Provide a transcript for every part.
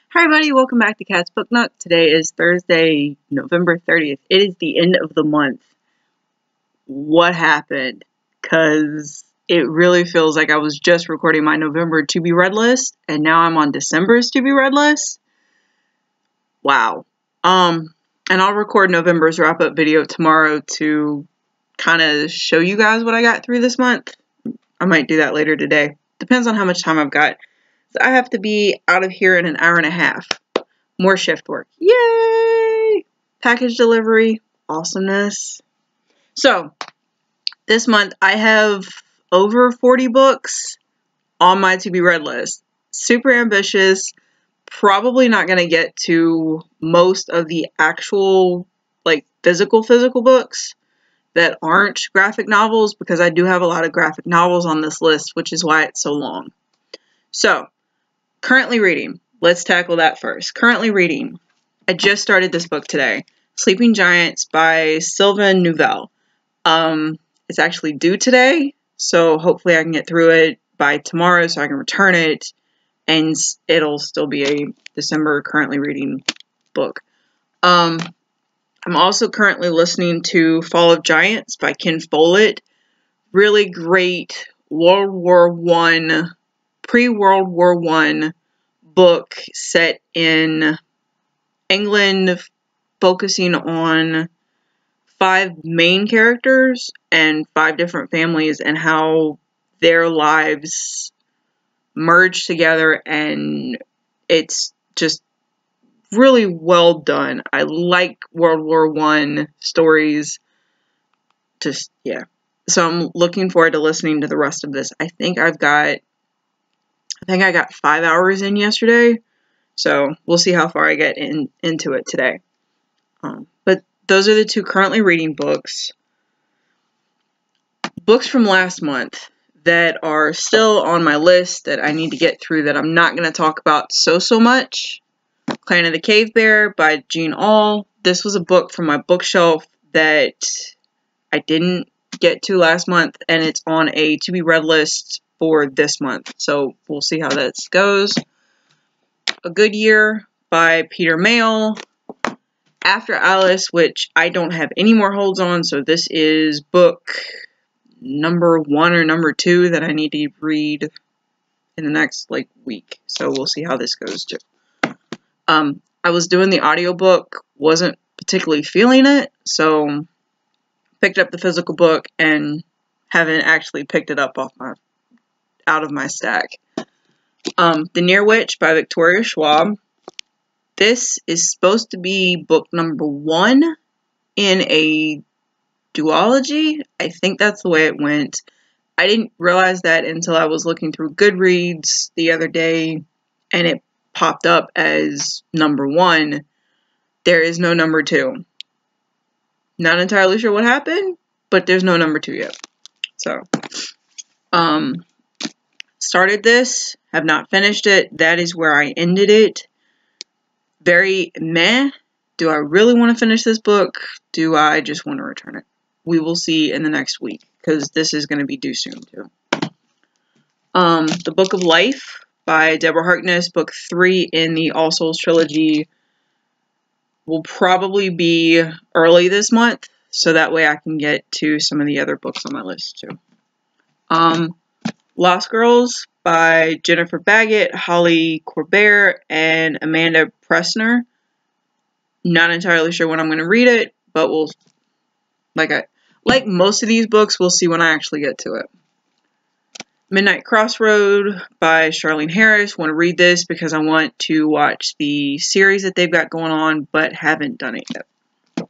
Hi everybody, welcome back to Cat's Book Nook. Today is Thursday, November 30th. It is the end of the month. What happened? Because it really feels like I was just recording my November to be read list, and now I'm on December's to be read list. Wow. And I'll record November's wrap-up video tomorrow to kind of show you guys what I got through this month. I might do that later today. Depends on how much time I've got. I have to be out of here in an hour and a half. More shift work. Yay! Package delivery. Awesomeness. So, this month I have over 40 books on my to be read list. Super ambitious. Probably not going to get to most of the actual, physical books that aren't graphic novels, because I do have a lot of graphic novels on this list, which is why it's so long. So, currently reading. Let's tackle that first. Currently reading. I just started this book today. Sleeping Giants by Sylvain Neuvel. It's actually due today, so hopefully I can get through it by tomorrow so I can return it, and it'll still be a December currently reading book. I'm also currently listening to Fall of Giants by Ken Follett. Really great World War I, pre-World War I book set in England, focusing on 5 main characters and 5 different families and how their lives merge together, and it's just really well done. I like World War I stories. Just, yeah. So I'm looking forward to listening to the rest of this. I think I got 5 hours in yesterday, so we'll see how far I get into it today. But those are the 2 currently reading books. Books from last month that are still on my list that I need to get through that I'm not going to talk about so much. Clan of the Cave Bear by Jean Auel. This was a book from my bookshelf that I didn't get to last month, and it's on a to be read list for this month, so we'll see how this goes. A Good Year by Peter Mayle. After Alice, which I don't have any more holds on, so this is book number 1 or number 2 that I need to read in the next week, so we'll see how this goes too. I was doing the audiobook, wasn't particularly feeling it, so picked up the physical book and haven't actually picked it up out of my stack. The Near Witch by Victoria Schwab. This is supposed to be book number 1 in a duology. I think that's the way it went. I didn't realize that until I was looking through Goodreads the other day, and it popped up as number 1. There is no number 2. Not entirely sure what happened, but there's no number 2 yet. So, started this, have not finished it. That is where I ended it. Very meh. Do I really want to finish this book? Do I just want to return it? We will see in the next week, because this is going to be due soon too. The Book of Life by Deborah Harkness, book 3 in the All Souls trilogy, will probably be early this month, so that way I can get to some of the other books on my list too. Lost Girls by Jennifer Baggett, Holly Corbett, and Amanda Pressner. Not entirely sure when I'm going to read it, but we'll, like most of these books, we'll see when I actually get to it. Midnight Crossroad by Charlaine Harris. Want to read this because I want to watch the series that they've got going on, but haven't done it yet.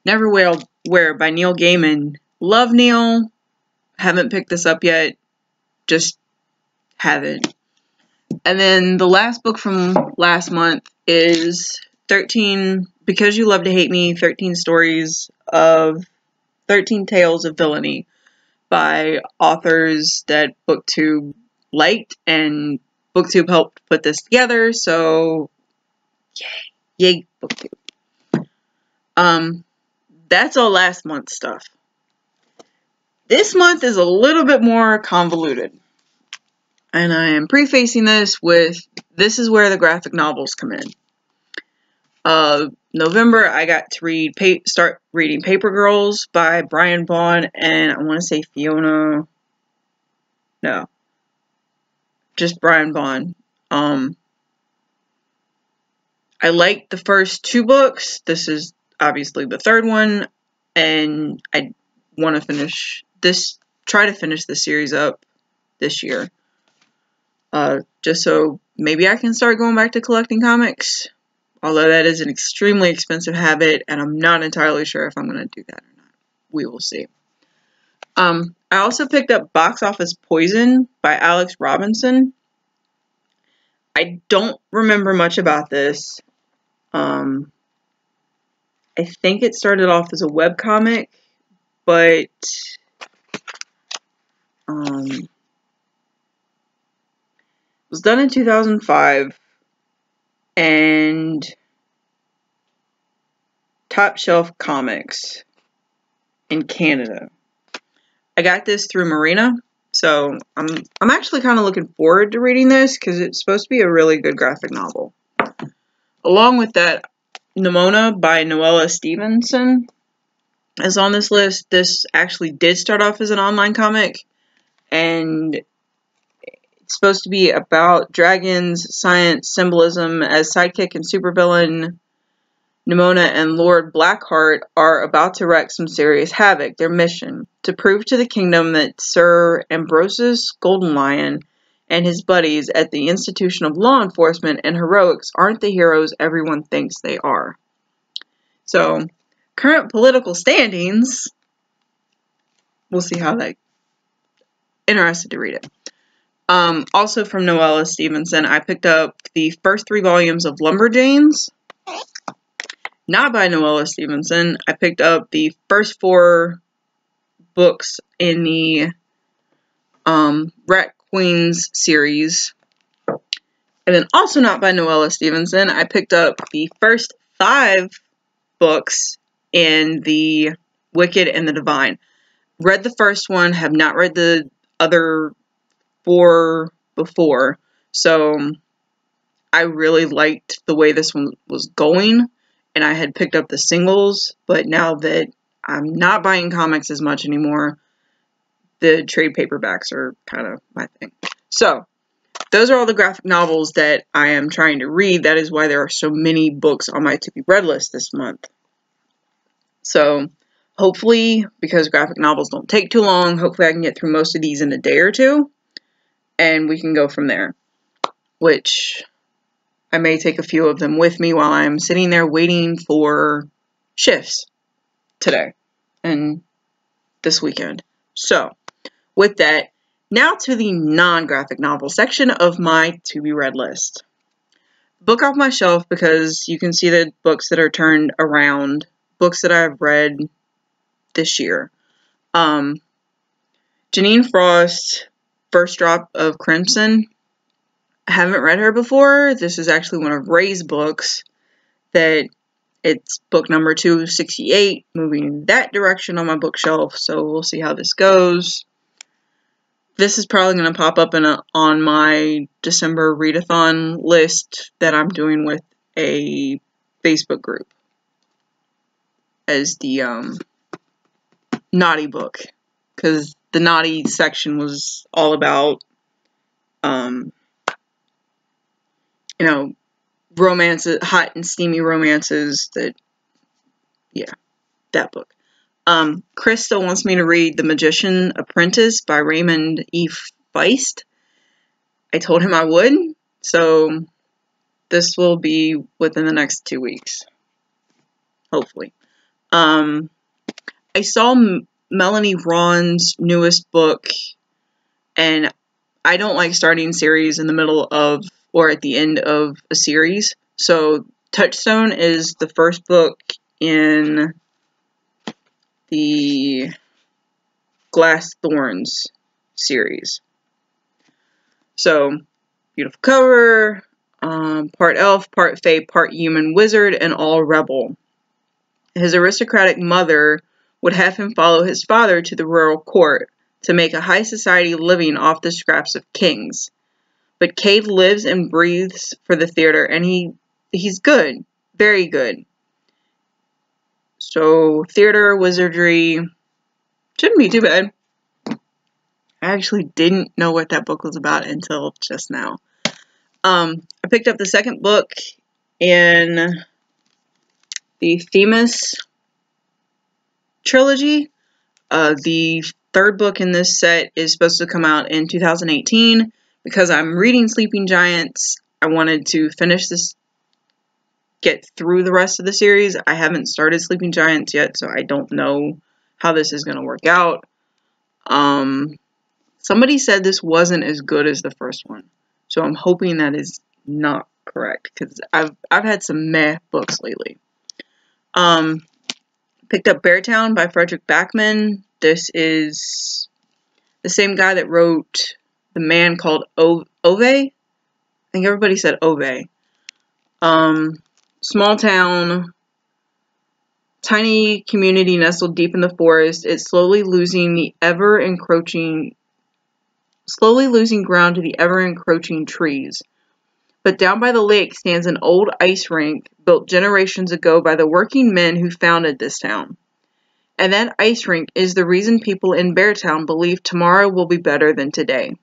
Neverwhere by Neil Gaiman. Love Neil. Haven't picked this up yet. Just haven't. And then the last book from last month is 13 Because You Love to Hate Me, 13 Tales of Villainy by authors that BookTube liked, and BookTube helped put this together, so yay BookTube. That's all last month's stuff. This month is a little bit more convoluted, and I am prefacing this with this is where the graphic novels come in. November, I got to start reading Paper Girls by Brian Vaughn, and I want to say Fiona. No, just Brian Vaughn. I liked the first 2 books. This is obviously the 3rd one, and I want to try to finish the series up this year. Just so maybe I can start going back to collecting comics. Although that is an extremely expensive habit, and I'm not entirely sure if I'm going to do that or not. We will see. I also picked up Box Office Poison by Alex Robinson. I don't remember much about this. I think it started off as a webcomic, but it was done in 2005, and Top Shelf Comics in Canada. I got this through Marina, so I'm actually kind of looking forward to reading this because it's supposed to be a really good graphic novel. Along with that, Nimona by Noella Stevenson is on this list. This actually did start off as an online comic, and it's supposed to be about dragons, science, symbolism. As sidekick and supervillain, Nimona and Lord Blackheart are about to wreak some serious havoc. Their mission: to prove to the kingdom that Sir Ambrosius Golden Lion and his buddies at the Institution of Law Enforcement and Heroics aren't the heroes everyone thinks they are. So, current political standings, we'll see how that... Interested to read it. Also from Noella Stevenson, I picked up the first 3 volumes of Lumberjanes. Not by Noella Stevenson. I picked up the first 4 books in the Rat Queens series. And then also not by Noella Stevenson, I picked up the first 5 books in the Wicked and the Divine. Read the first one, have not read the other 4 before. So I really liked the way this one was going. And I had picked up the singles, but now that I'm not buying comics as much anymore, the trade paperbacks are kind of my thing. So, those are all the graphic novels that I am trying to read. That is why there are so many books on my to be read list this month. So, hopefully, because graphic novels don't take too long, hopefully I can get through most of these in a day or 2, and we can go from there. Which... I may take a few of them with me while I'm sitting there waiting for shifts today and this weekend. So, with that, now to the non-graphic novel section of my to-be-read list. Book off my shelf because you can see the books that are turned around, books that I've read this year. Janine Frost, First Drop of Crimson. I haven't read her before. This is actually one of Ray's books. That it's book number 268, moving in that direction on my bookshelf. So we'll see how this goes. This is probably going to pop up on my December readathon list that I'm doing with a Facebook group as the naughty book, because the naughty section was all about you know, romances, hot and steamy romances. That, yeah, that book. Chris still wants me to read The Magician Apprentice by Raymond E. Feist. I told him I would, so this will be within the next 2 weeks, hopefully. I saw Melanie Ron's newest book, and I don't like starting series in the middle of or at the end of a series. So Touchstone is the first book in the Glass Thorns series. So, beautiful cover, part elf, part fae, part human wizard, and all rebel. His aristocratic mother would have him follow his father to the royal court to make a high society living off the scraps of kings. but Cade lives and breathes for the theater, and he's good. Very good. So, theater, wizardry, shouldn't be too bad. I actually didn't know what that book was about until just now. I picked up the second book in the Themis trilogy. The third book in this set is supposed to come out in 2018. Because I'm reading Sleeping Giants, I wanted to finish this, get through the rest of the series. I haven't started Sleeping Giants yet, so I don't know how this is going to work out. Somebody said this wasn't as good as the first one, so I'm hoping that is not correct, because I've had some meh books lately. Picked up Beartown by Frederick Backman. This is the same guy that wrote The Man Called Ove. I think everybody said Ove. Small town, tiny community nestled deep in the forest. It's slowly losing ground to the ever-encroaching trees. But down by the lake stands an old ice rink built generations ago by the working men who founded this town. And that ice rink is the reason people in Beartown believe tomorrow will be better than today.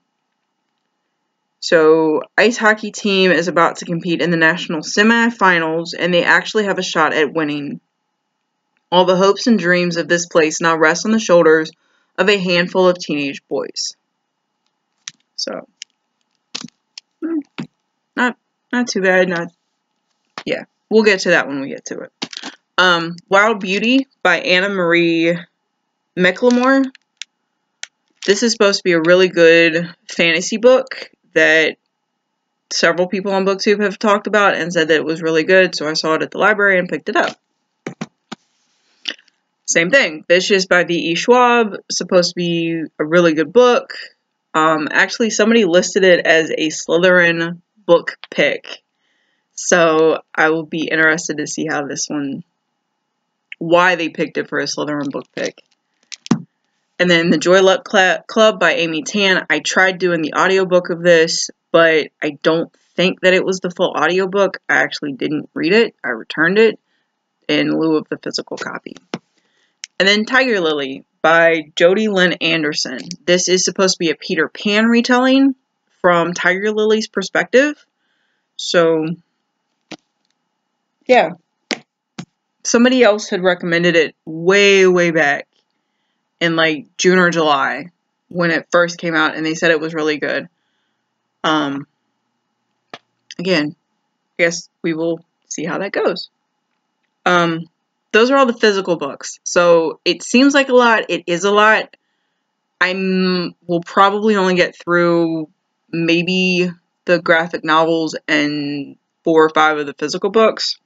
So, ice hockey team is about to compete in the national semifinals, and they actually have a shot at winning. All the hopes and dreams of this place now rest on the shoulders of a handful of teenage boys. So, not too bad. Yeah, we'll get to that when we get to it. Wild Beauty by Anna Marie McLemore. This is supposed to be a really good fantasy book that several people on BookTube have talked about and said that it was really good, so I saw it at the library and picked it up. Same thing. Vicious by V.E. Schwab. Supposed to be a really good book. Actually, somebody listed it as a Slytherin book pick. So, I will be interested to see how this one, why they picked it for a Slytherin book pick. And then The Joy Luck Club by Amy Tan. I tried doing the audiobook of this, but I don't think that it was the full audiobook. I actually didn't read it. I returned it in lieu of the physical copy. And then Tiger Lily by Jody Lynn Anderson. This is supposed to be a Peter Pan retelling from Tiger Lily's perspective. So, yeah. Somebody else had recommended it way, way back in like June or July when it first came out, and they said it was really good. Again, I guess we will see how that goes. Those are all the physical books. So it seems like a lot. It is a lot. I will probably only get through maybe the graphic novels and 4 or 5 of the physical books.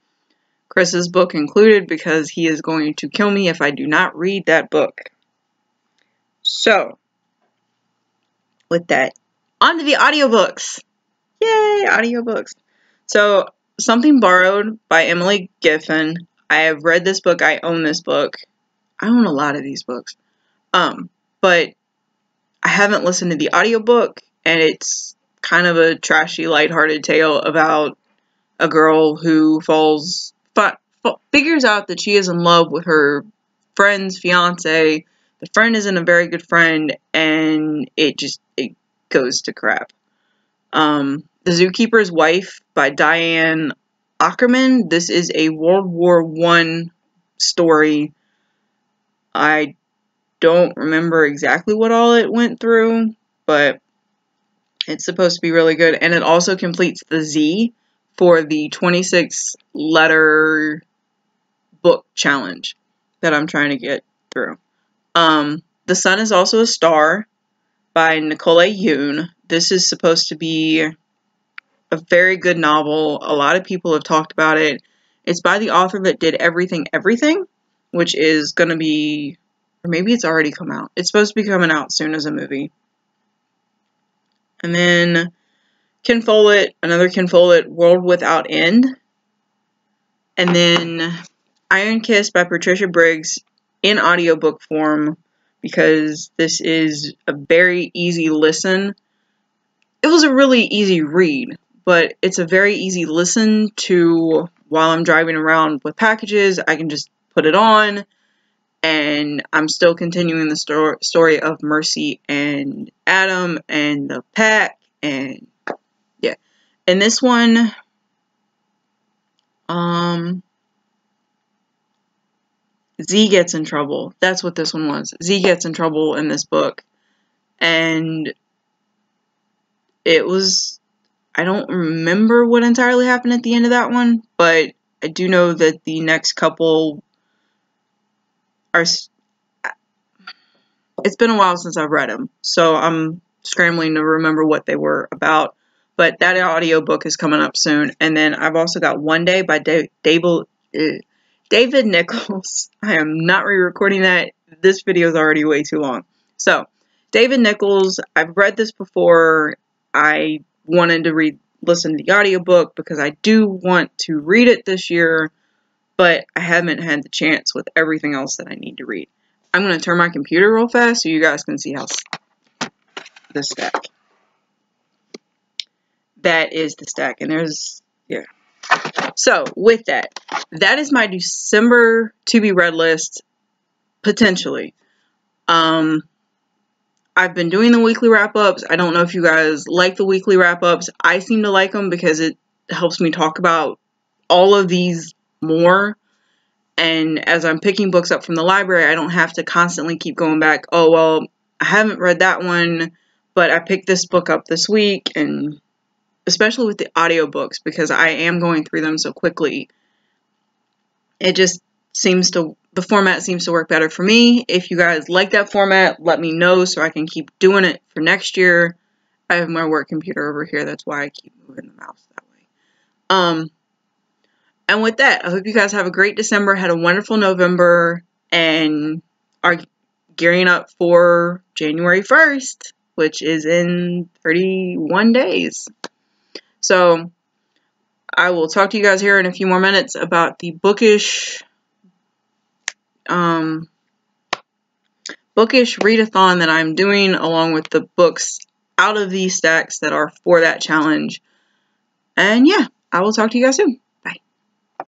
Chris's book included, because he is going to kill me if I do not read that book. So, with that, on to the audiobooks. Yay, audiobooks. So, Something Borrowed by Emily Giffen. I have read this book. I own this book. I own a lot of these books. But I haven't listened to the audiobook, and it's kind of a trashy, lighthearted tale about a girl who figures out that she is in love with her friend's fiance. The friend isn't a very good friend, and it goes to crap. The Zookeeper's Wife by Diane Ackerman. This is a World War I story. I don't remember exactly what all it went through, but it's supposed to be really good. And it also completes the Z for the 26 letter book challenge that I'm trying to get through. The Sun is Also a Star by Nicole Yoon. This is supposed to be a very good novel. A lot of people have talked about it. It's by the author that did Everything, which is going to be, or maybe it's already come out. It's supposed to be coming out soon as a movie. And then Ken Follett, another Ken Follett, World Without End. And then Iron Kiss by Patricia Briggs in audiobook form, because this is a very easy listen. was a really easy read, but it's a very easy listen to while I'm driving around with packages. I can just put it on, and I'm still continuing the story of Mercy and Adam and the pack, and yeah. And this one, Z gets in trouble. That's what this one was. Z gets in trouble in this book, and it was, I don't remember what entirely happened at the end of that one, but I do know that the next couple are, it's been a while since I've read them, so I'm scrambling to remember what they were about. But that audiobook is coming up soon. And then I've also got One Day by David Nichols. I am not re-recording that. This video is already way too long. So, David Nichols, I've read this before. I wanted to listen to the audiobook because I do want to read it this year, but I haven't had the chance with everything else that I need to read. I'm going to turn my computer real fast so you guys can see how the stack. That is the stack, and there's, yeah. So, with that, that is my December to-be read list, potentially. I've been doing the weekly wrap-ups. I don't know if you guys like the weekly wrap-ups. I seem to like them because it helps me talk about all of these more. And as I'm picking books up from the library, I don't have to constantly keep going back, oh, well, I haven't read that one, but I picked this book up this week, and especially with the audiobooks, because I am going through them so quickly. It just seems to, the format seems to work better for me. If you guys like that format, let me know so I can keep doing it for next year. I have my work computer over here. That's why I keep moving the mouse that way. And with that, I hope you guys have a great December, had a wonderful November, and are gearing up for January 1st, which is in 31 days. So, I will talk to you guys here in a few more minutes about the bookish readathon that I'm doing, along with the books out of these stacks that are for that challenge. And yeah, I will talk to you guys soon.